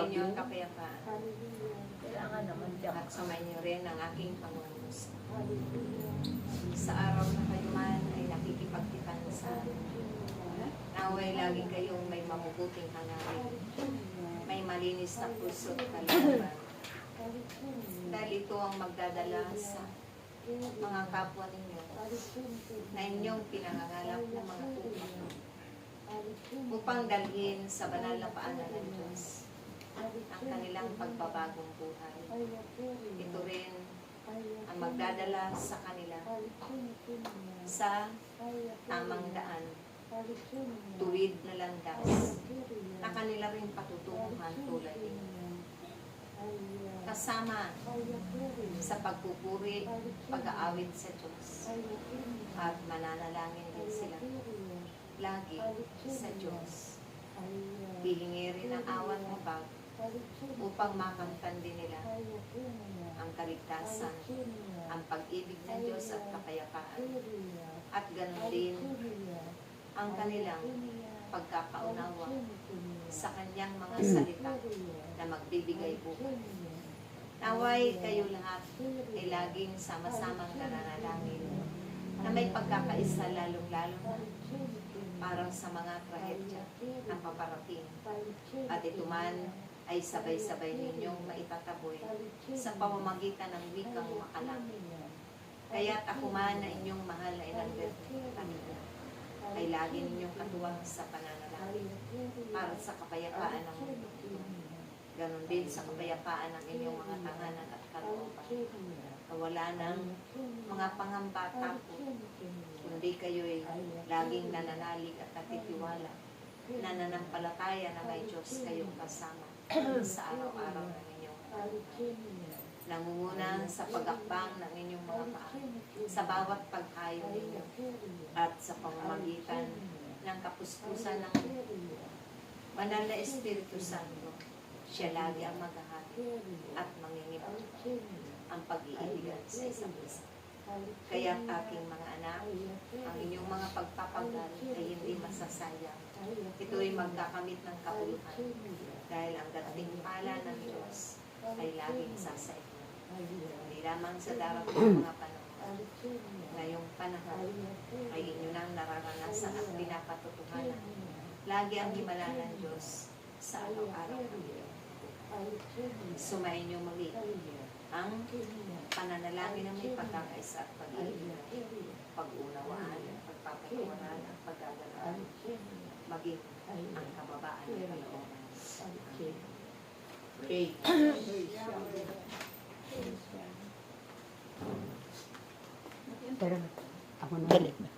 inyo ang kapayapaan. Kailangan naman siya. At sumainyo rin ang aking pangungusa. Sa araw na kayo man ay nakikipagtipan sa naway lagi kayong may mabubuting hangarin. May malinis na puso at kalooban. Dahil ito ang magdadala sa mga kapwa ninyo na inyong pinangangalap ng mga tupak upang dalhin sa banal na paanan ng Diyos ang kanilang pagbabagong buhay. Ito rin ang magdadala sa kanila sa tamang daan, tuwid na landas na kanila rin patutunguhan tulad ninyo. Kasama sa pagpupuri, pag-aawit sa Diyos at mananalangin din sila lagi sa Diyos. Hihingi rin ang awan mo bag upang makamtan din nila ang kaligtasan, ang pag-ibig ng Diyos at kapayapaan. At ganoon din ang kanilang pagkakaunawa sa kanyang mga salita na magbibigay buhay. Naway kayo lahat ay laging sama-samang nananalangin na may pagkakaisa lalong-lalo na para sa mga trahedya na paparating. At ito man ay sabay-sabay ninyong maitataboy sa pamamagitan ng wikang makalangit. Kaya't ako man na inyong mahal ay nagdadala ay lagi ninyong katuwang sa pananalangin para sa kapayapaan ng mundo. Ganon din sa kapayapaan ng inyong mga tahanan at kalooban. Wala ng mga pangamba tapo, kundi kayo'y laging nananalig at natitiwala, nananampalataya na may Diyos kayong kasama sa araw-araw ng inyong nangunguna sa pag-akbang ng inyong mga paa, sa bawat paghayo ninyo, at sa pamamagitan ng kapuspusan ng Banal na Espiritu Santo. Siya lagi ang maghahari at mangingibang ang pag-iibigan sa isang isa. Kaya aking mga anak, ang inyong mga pagpapagal ay hindi masasayang. Ito'y magkakamit ng kapuluhan dahil ang dating pala ng Diyos ay laging sasayin. Hindi lamang sa darating mga panahon. Ngayong panahon ay inyo nang nararanasan at pinapatutuhanan. Lagi ang himala ng Diyos sa araw-araw ng iyon. Sumayin niyo muli ang pananalangin ng may pagkakaisa at pag-ibig, pag-unawaan, pagpapatawaran, at paggagalaan, maging ang kababaan ng kalooban. Okay. Pero ako na.